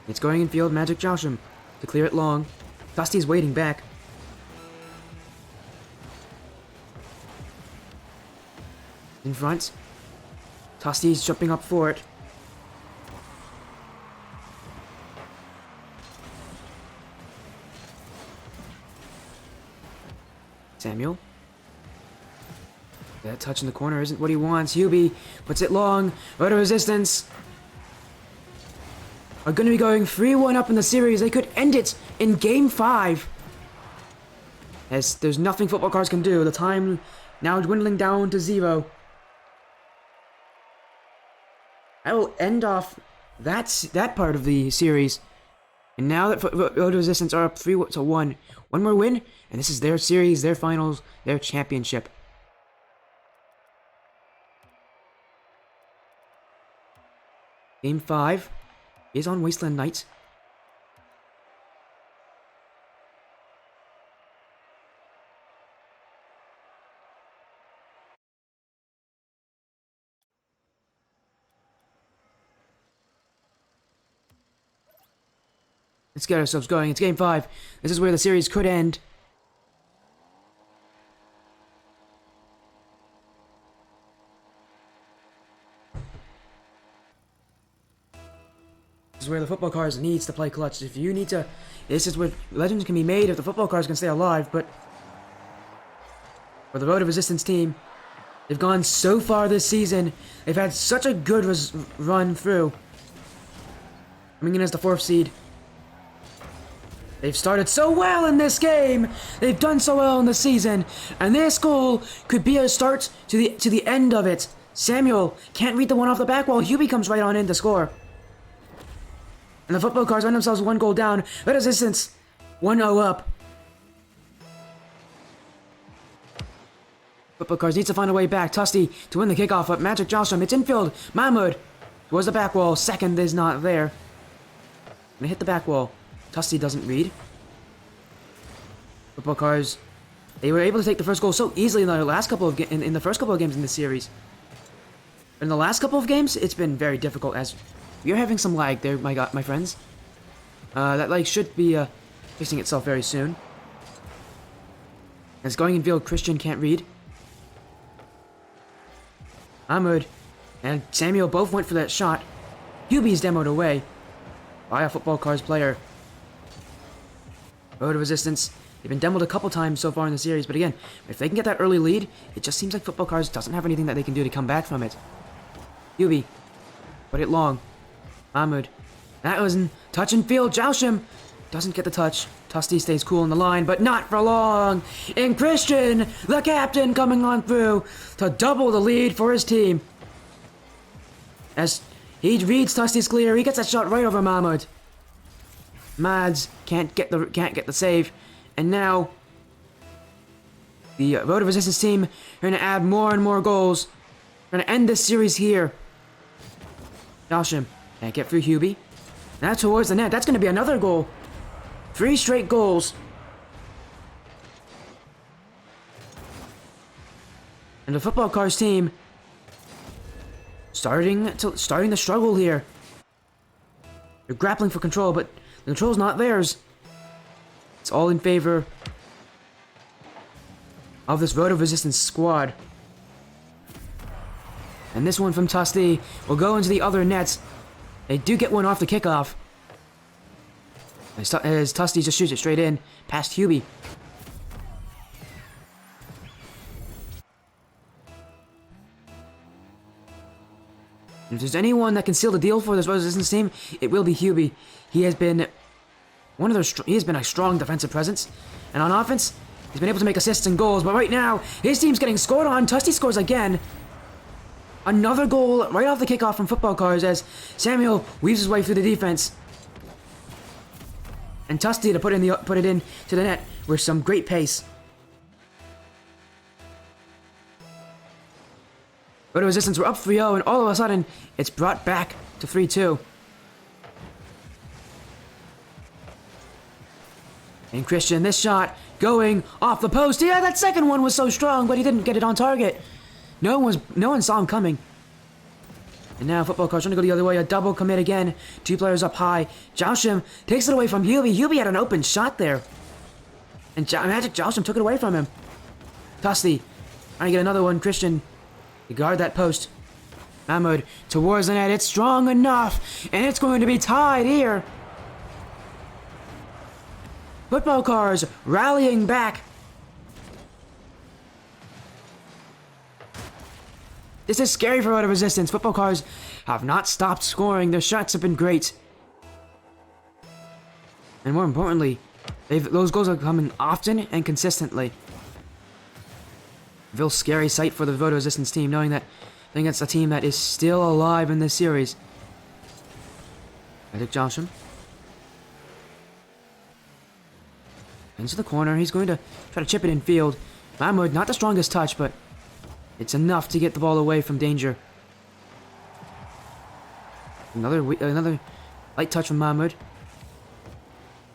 It's going in field, Magic Joshua to clear it long. Dusty's waiting back. In front. Dusty's jumping up for it. Samuel. That touch in the corner isn't what he wants. Hubie puts it long. Road of Resistance. are going to be going 3-1 up in the series. They could end it in Game 5. As there's nothing Football Carz can do. The time now dwindling down to 0. I will end off that part of the series. And now that Road to Resistance are up 3-1. One more win, and this is their series, their finals, their championship. Game 5 is on Wasteland Night. Let's get ourselves going. It's Game 5. This is where the series could end. This is where the Football Carz needs to play clutch. If you need to... This is where legends can be made if the Football Carz can stay alive, but... For the Road to Resistance team, they've gone so far this season. They've had such a good run through. Coming in as the 4th seed. They've started so well in this game. They've done so well in the season, and this goal could be a start to the end of it. Samuel can't read the one off the back wall. Hubie comes right on in to score, and the Football Carz find themselves 1 goal down. Resistance 1-0 up. Football Carz needs to find a way back. Tusty to win the kickoff, but Magic Jostrom. It's infield. Mahmoud towards the back wall. Second is not there. Gonna hit the back wall. Tusty doesn't read. Football Carz, they were able to take the first goal so easily in the last couple of in the first couple of games in this series. In the last couple of games, it's been very difficult as you're having some lag there, my friends. That lag should be fixing itself very soon. As going in field, Christian can't read. Ahmed and Samuel both went for that shot. Hubie's demoed away by a Football Carz player. Road to Resistance. They've been demoed a couple times so far in the series, but again, if they can get that early lead, it just seems like Football Carz doesn't have anything that they can do to come back from it. Hubie. Put it long. Mahmoud. That was in touch and field. Jausham doesn't get the touch. Tusty stays cool in the line, but not for long. And Christian, the captain, coming on through to double the lead for his team. As he reads Tusty's clear, he gets that shot right over Mahmoud. Mads can't get the save, and now the Road to Resistance team are going to add more and more goals. We're going to end this series here. Jausham can't get through Hubie. Now towards the net. That's going to be another goal. 3 straight goals. And the Football Carz team starting to struggle here. They're grappling for control, but the control's not theirs. It's all in favor of this Road to Resistance squad. And this one from Tusty will go into the other nets. They do get one off the kickoff. As Tusty just shoots it straight in, past Hubie. If there's anyone that can seal the deal for this Resistance team, it will be Hubie. He has been a strong defensive presence, and on offense, he's been able to make assists and goals. But right now, his team's getting scored on. Tusty scores again. Another goal right off the kickoff from Football Carz as Samuel weaves his way through the defense, and Tusty to put it in to the net with some great pace. Road to Resistance were up 3-0, and all of a sudden, it's brought back to 3-2. And Christian, this shot going off the post. Yeah, that second one was so strong, but he didn't get it on target. No one saw him coming. And now Football Carz trying to go the other way. A double commit again. 2 players up high. Jausham takes it away from Hubie. Hubie had an open shot there. And Magic Jausham took it away from him. Tusty trying to get another one. Christian to guard that post. Mahmoud towards the net. It's strong enough. And it's going to be tied here. Football Carz rallying back. This is scary for Road to Resistance. Football Carz have not stopped scoring. Their shots have been great. And more importantly, those goals are coming often and consistently. A real scary sight for the Voter Resistance team, knowing that I think it's a team that is still alive in this series. Magic Josham. Into the corner. He's going to try to chip it in field. Mahmoud, not the strongest touch, but it's enough to get the ball away from danger. Another light touch from Mahmoud.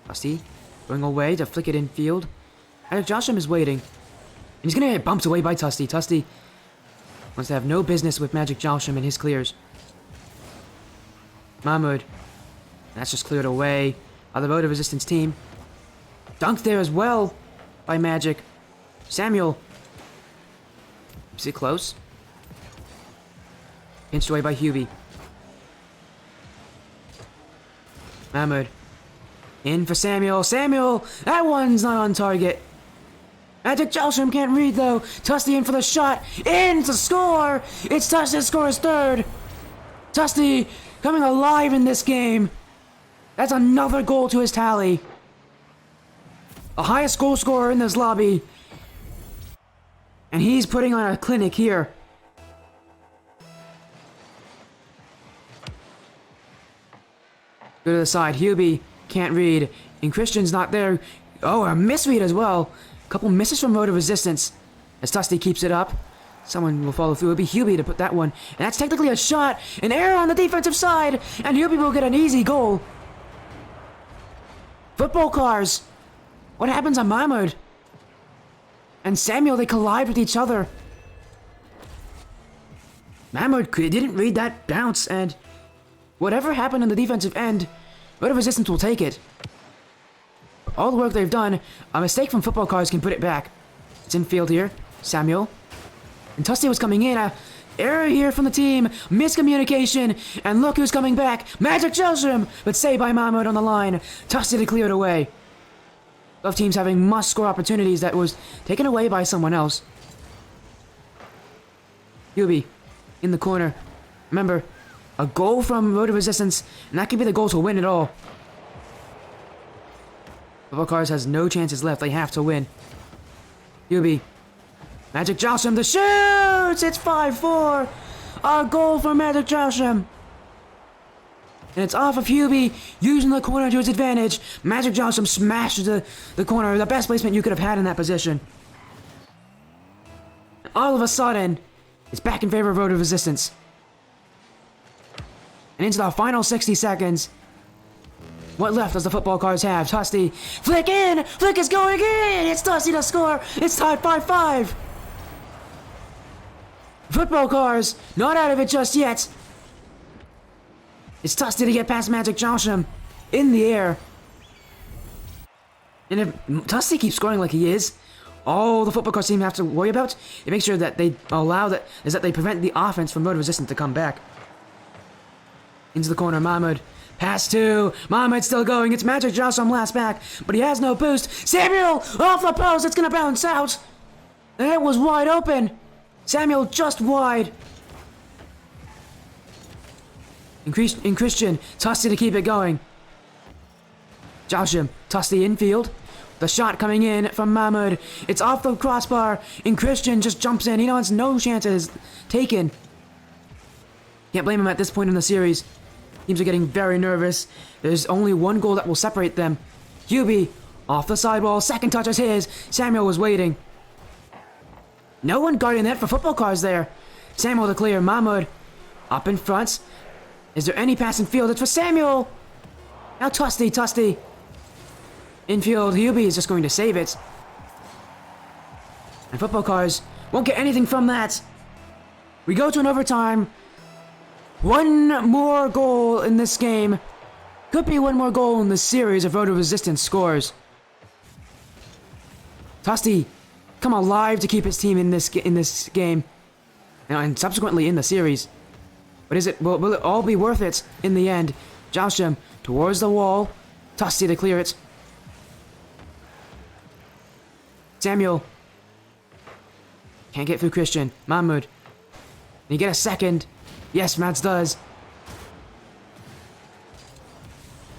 Tusty going away to flick it in field. Josham is waiting. And he's going to get bumped away by Tusty. Tusty wants to have no business with Magic Josham and his clears. Mahmoud. That's just cleared away by the Voter Resistance team. Dunked there as well by Magic. Samuel. Is it close? Pinched away by Hubie. Mahmoud. In for Samuel. Samuel! That one's not on target. Magic Josham can't read though. Tusty in for the shot. In to score! It's Tusty to score his third. Tusty coming alive in this game. That's another goal to his tally. The highest goal scorer in this lobby. And he's putting on a clinic here. Go to the side. Hubie can't read. And Christian's not there. Oh, a misread as well. A couple misses from Voter Resistance. As Tusty keeps it up. Someone will follow through. It'll be Hubie to put that one. And that's technically a shot. An error on the defensive side. And Hubie will get an easy goal. Football Carz. What happens on Mahmoud? And Samuel, they collide with each other. Mahmoud didn't read that bounce, and whatever happened on the defensive end, Voter Resistance will take it. All the work they've done, a mistake from Football Carz can put it back. It's in field here. Samuel. And Tusty was coming in. Error here from the team. Miscommunication. And look who's coming back. Magic Josham! But saved by Mahmoud on the line. Tusty to clear it away. Both teams having must-score opportunities that was taken away by someone else. Hubie in the corner. Remember, a goal from Voter Resistance, and that could be the goal to win it all. Football Carz has no chances left. They have to win. Hubie. Magic Josham, the shoots! It's 5-4. A goal for Magic Josham. And it's off of Hubie, using the corner to his advantage. Magic Josham smashes the corner. The best placement you could have had in that position. All of a sudden, it's back in favor of Voter Resistance. And into the final 60 seconds. What left does the Football Carz have? Tusty. Flick in! Flick is going in! It's Tusty to score! It's tied 5-5! Football Carz, not out of it just yet. It's Tusty to get past Magic Josham in the air. And if Tusty keeps scoring like he is, all the Football Carz team have to worry about is make sure that they they prevent the offense from Voter Resistance to come back. Into the corner, Mahmoud. Pass to Mahmoud, still going. It's Magic Josham last back, but he has no boost. Samuel off the post. It's gonna bounce out. The head was wide open. Samuel just wide. In Christian, Tusty to keep it going. Josham, Tusty infield. The shot coming in from Mahmoud. It's off the crossbar. And Christian just jumps in. He wants no chances taken. Can't blame him at this point in the series. Teams are getting very nervous. There's only one goal that will separate them. Hubie, off the sidewall. Second touch is his. Samuel was waiting. No one guarding that for Football Carz there. Samuel to clear. Mahmoud up in front. Is there any pass in field? It's for Samuel. Now Tusty. Infield, Hubie is just going to save it. And Football Carz won't get anything from that. We go to an overtime. One more goal in this game. Could be one more goal in this series if Voter Resistance scores. Tusty come alive to keep his team in this game. And subsequently in the series. But will it all be worth it in the end? Josham towards the wall. Tusty to clear it. Samuel. Can't get through Christian. Mahmoud. And you get a second. Yes, Mats does.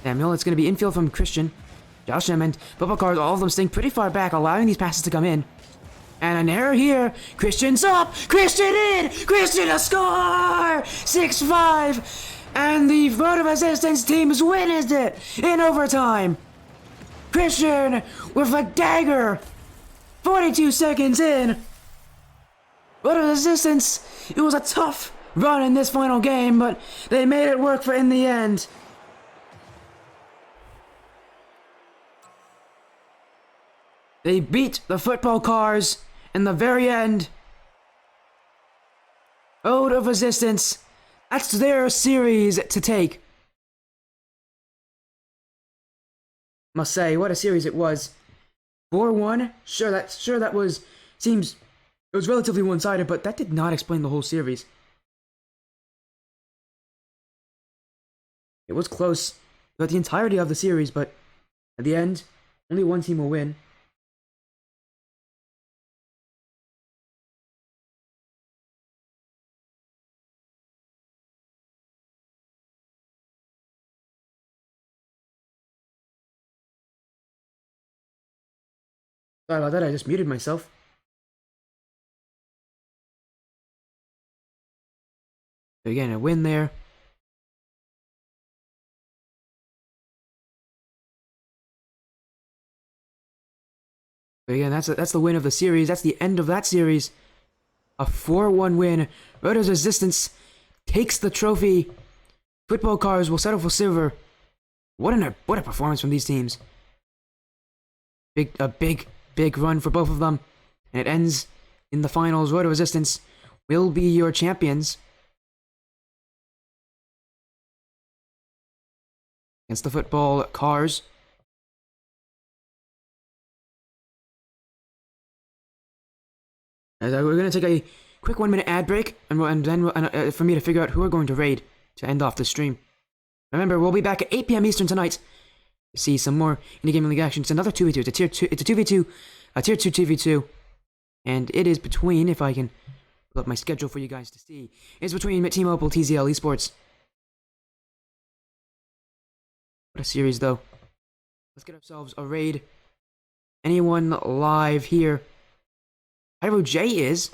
Samuel, it's going to be infield from Christian. Josh and football Carz, all of them staying pretty far back, allowing these passes to come in. And an error here. Christian's up. Christian in. Christian a score. 6-5. And the Road to Resistance teams witnessed it in overtime. Christian with a dagger. 42 seconds in. Road to Resistance. It was a tough run in this final game, but they made it work for in the end. They beat the football Carz in the very end. Road of Resistance. That's their series to take. Must say, what a series it was. 4-1. Sure, that was seems it was relatively one-sided, but that did not explain the whole series. It was close throughout the entirety of the series, but at the end, only one team will win. Sorry about that, I just muted myself. Again, a win there. But again, that's the win of the series. That's the end of that series. A 4-1 win. Road to Resistance takes the trophy. Football Carz will settle for silver. What a performance from these teams. A big run for both of them. And it ends in the finals. Road to Resistance will be your champions. Against the football Carz. We're going to take a quick 1-minute ad break, and then for me to figure out who we're going to raid to end off the stream. Remember, we'll be back at 8 p.m. Eastern tonight to see some more Indie Gaming League action. It's another 2v2. It's a 2v2, a tier 2 2v2, and it is between, if I can pull up my schedule for you guys to see, it's between T-Mobile, TZL Esports. What a series, though. Let's get ourselves a raid. Anyone live here? Pyro J is.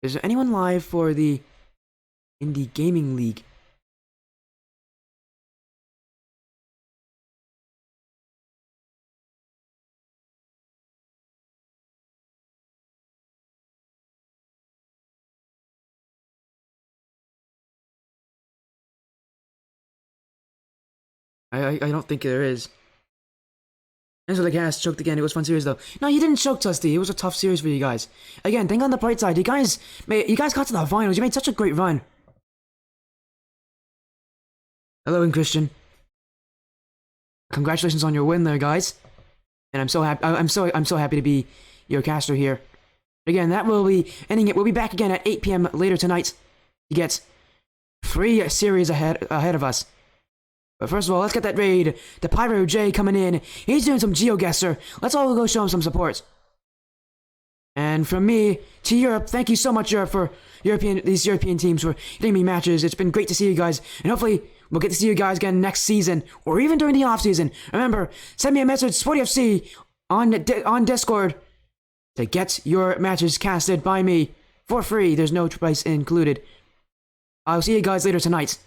Is there anyone live for the Indie Gaming League? I don't think there is. Thanks for the cast. Choked again. It was a fun series though. No, you didn't choke, Tusty. It was a tough series for you guys. Again, think on the bright side. You guys got to the finals. You made such a great run. Hello, and Christian. Congratulations on your win there, guys. And I'm so happy. I'm so happy to be your caster here. Again, that will be ending it. We'll be back again at 8 p.m. later tonight to get 3 series ahead of us. But first of all, let's get that raid. The Pyro J coming in. He's doing some GeoGuessr. Let's all go show him some support. And from me to Europe, thank you so much, Europe, for these European teams for getting me matches. It's been great to see you guys. And hopefully, we'll get to see you guys again next season. Or even during the off-season. Remember, send me a message, SportyFC, on Discord to get your matches casted by me for free. There's no price included. I'll see you guys later tonight.